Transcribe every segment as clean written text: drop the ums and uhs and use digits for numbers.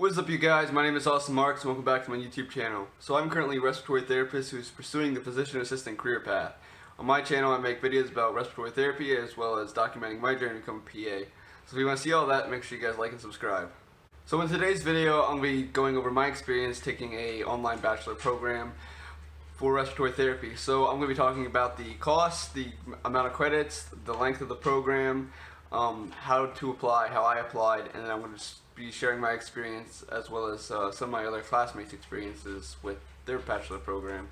What is up, you guys? My name is Austin Marks and welcome back to my YouTube channel. So I'm currently a respiratory therapist who's pursuing the physician assistant career path. On my channel I make videos about respiratory therapy as well as documenting my journey to become a PA. So if you want to see all that, make sure you guys like and subscribe. So in today's video I'm going to be going over my experience taking a online bachelor program for respiratory therapy. So I'm going to be talking about the cost, the amount of credits, the length of the program, how to apply, how I applied, and then I'm going to be sharing my experience as well as some of my other classmates' experiences with their bachelor program.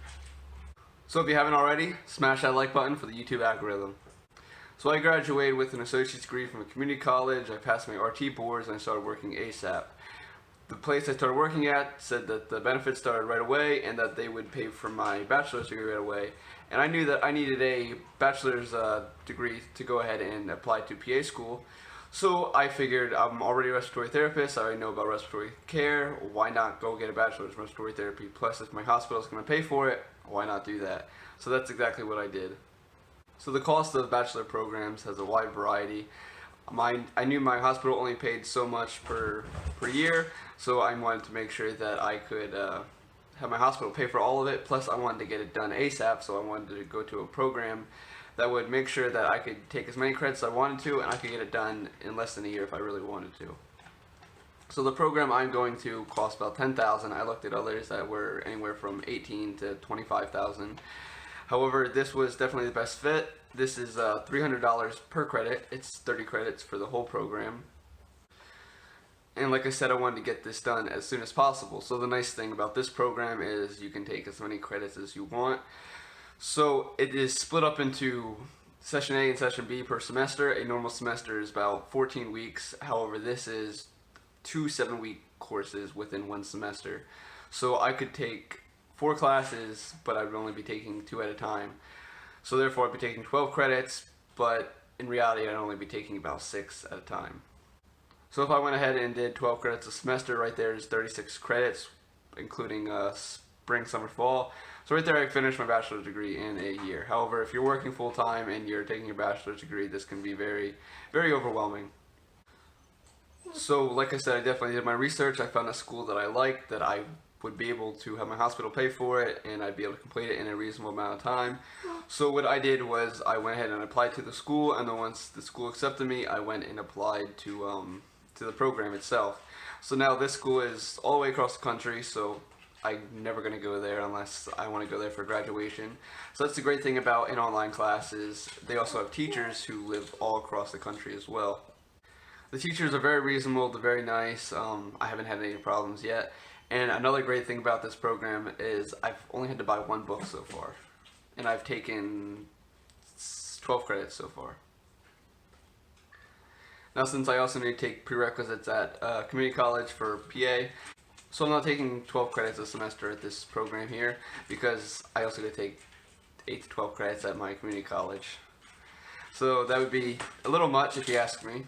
So if you haven't already, smash that like button for the YouTube algorithm. So I graduated with an associate's degree from a community college. I passed my RT boards and I started working ASAP. The place I started working at said that the benefits started right away and that they would pay for my bachelor's degree right away. And I knew that I needed a bachelor's degree to go ahead and apply to PA school. So I figured I'm already a respiratory therapist, I already know about respiratory care, why not go get a bachelor's in respiratory therapy? Plus if my hospital is going to pay for it, why not do that? So that's exactly what I did. So the cost of bachelor programs has a wide variety. I knew my hospital only paid so much per year, so I wanted to make sure that I could have my hospital pay for all of it, plus I wanted to get it done ASAP, so I wanted to go to a program that would make sure that I could take as many credits as I wanted to and I could get it done in less than a year if I really wanted to. So the program I'm going to costs about $10,000. I looked at others that were anywhere from $18,000 to $25,000. However, this was definitely the best fit. This is $300 per credit. It's 30 credits for the whole program. And like I said, I wanted to get this done as soon as possible. So the nice thing about this program is you can take as many credits as you want. So it is split up into session A and session B per semester. A normal semester is about 14 weeks. However, this is 2 7-week courses within one semester. So I could take 4 classes, but I would only be taking 2 at a time. So therefore I'd be taking 12 credits, but in reality I'd only be taking about 6 at a time. So if I went ahead and did 12 credits a semester, right there is 36 credits, including spring, summer, fall. So right there I finished my bachelor's degree in a year. However, if you're working full-time and you're taking your bachelor's degree, this can be very, very overwhelming. So like I said, I definitely did my research. I found a school that I liked, that I would be able to have my hospital pay for it, and I'd be able to complete it in a reasonable amount of time. So what I did was I went ahead and applied to the school, and then once the school accepted me, I went and applied to the program itself. So now this school is all the way across the country, so I'm never going to go there unless I want to go there for graduation. So that's the great thing about an online class is they also have teachers who live all across the country as well. The teachers are very reasonable, they're very nice. I haven't had any problems yet. And another great thing about this program is I've only had to buy 1 book so far. And I've taken 12 credits so far. Now since I also need to take prerequisites at community college for PA, so I'm not taking 12 credits a semester at this program here because I also get to take 8 to 12 credits at my community college. So that would be a little much if you ask me.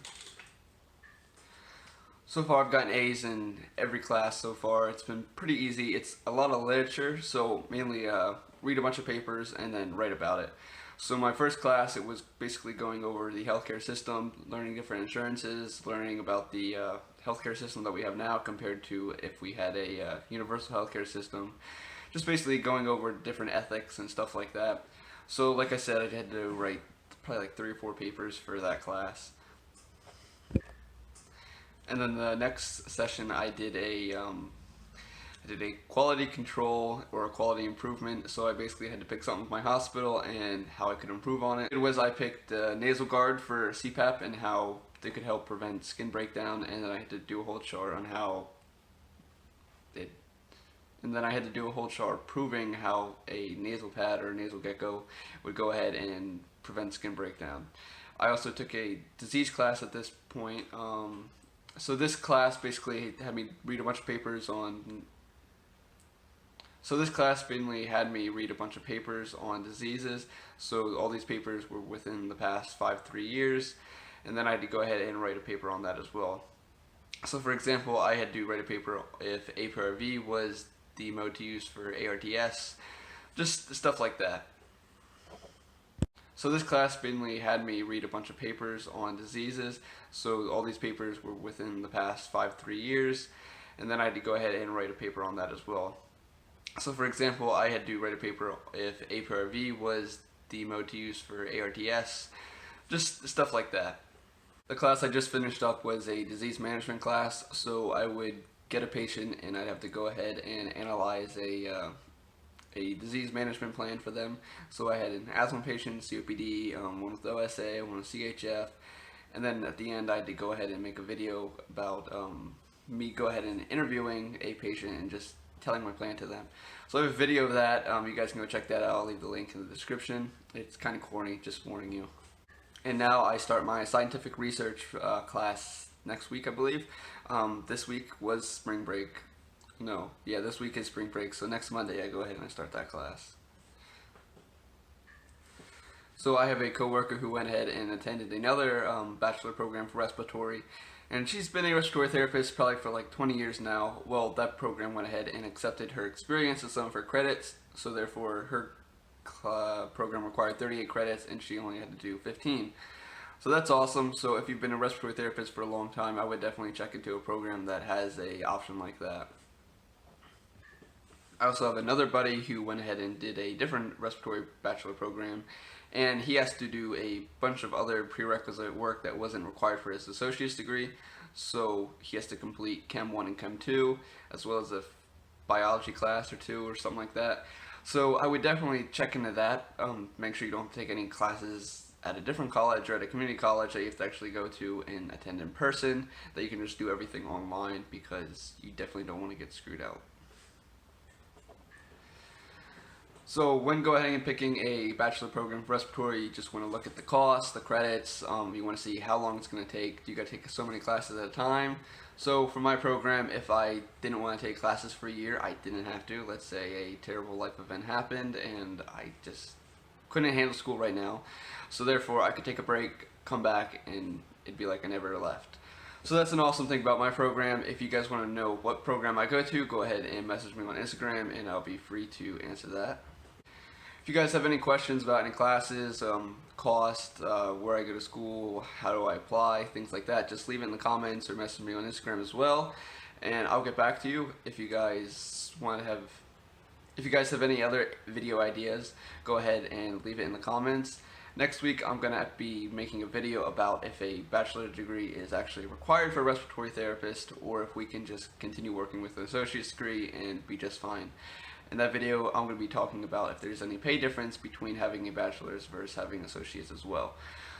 So far I've gotten A's in every class so far. It's been pretty easy. It's a lot of literature, so mainly read a bunch of papers and then write about it. So my first class, it was basically going over the healthcare system, learning different insurances, learning about the healthcare system that we have now compared to if we had a universal healthcare system. Just basically going over different ethics and stuff like that. So like I said, I had to write probably like 3 or 4 papers for that class. And then the next session I did a quality control or a quality improvement. So I basically had to pick something with my hospital and how I could improve on it. It was I picked nasal guard for CPAP and how they could help prevent skin breakdown, and then I had to do a whole chart on how proving how a nasal pad or a nasal gecko would go ahead and prevent skin breakdown. I also took a disease class at this point. So this class basically had me read a bunch of papers on diseases. So all these papers were within the past 3 years, and then I had to go ahead and write a paper on that as well. So for example, I had to write a paper if APRV was the mode to use for ARDS, just stuff like that. So this class mainly had me read a bunch of papers on diseases. So all these papers were within the past 3 years. and then I had to go ahead and write a paper on that as well. So for example, I had to write a paper if APRV was the mode to use for ARDS, just stuff like that. The class I just finished up was a disease management class, so I would get a patient and I'd have to go ahead and analyze a disease management plan for them. So I had an asthma patient, COPD, one with OSA, one with CHF, and then at the end I had to go ahead and make a video about me go ahead and interviewing a patient and just telling my plan to them. So I have a video of that. You guys can go check that out. I'll leave the link in the description. It's kind of corny, just warning you. And now I start my scientific research class next week, I believe. This week was spring break. No, yeah, this week is spring break, so next Monday I go ahead and I start that class. So I have a coworker who went ahead and attended another bachelor program for respiratory, and she's been a respiratory therapist probably for like 20 years now. Well, that program went ahead and accepted her experience as some of her credits, so therefore her program required 38 credits and she only had to do 15. So that's awesome. So if you've been a respiratory therapist for a long time, I would definitely check into a program that has a option like that. I also have another buddy who went ahead and did a different respiratory bachelor program, and he has to do a bunch of other prerequisite work that wasn't required for his associate's degree. So he has to complete Chem 1 and Chem 2, as well as a biology class or 2 or something like that. So I would definitely check into that. Make sure you don't take any classes at a different college or at a community college that you have to actually go to and attend in person, that you can just do everything online, because you definitely don't want to get screwed out. So when go ahead and picking a bachelor program for respiratory, you just want to look at the cost, the credits, you want to see how long it's going to take. Do you got to take so many classes at a time? So for my program, if I didn't want to take classes for a year, I didn't have to. Let's say a terrible life event happened and I just couldn't handle school right now. So therefore I could take a break, come back, and it'd be like I never left. So that's an awesome thing about my program. If you guys want to know what program I go to, go ahead and message me on Instagram and I'll be free to answer that. If you guys have any questions about any classes, cost, where I go to school, how do I apply, things like that, just leave it in the comments or message me on Instagram as well, and I'll get back to you. If you guys have any other video ideas, go ahead and leave it in the comments. Next week I'm going to be making a video about if a bachelor's degree is actually required for a respiratory therapist, or if we can just continue working with an associate's degree and be just fine. In that video, I'm going to be talking about if there's any pay difference between having a bachelor's versus having associates as well.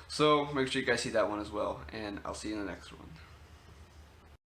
So make sure you guys see that one as well, and I'll see you in the next one.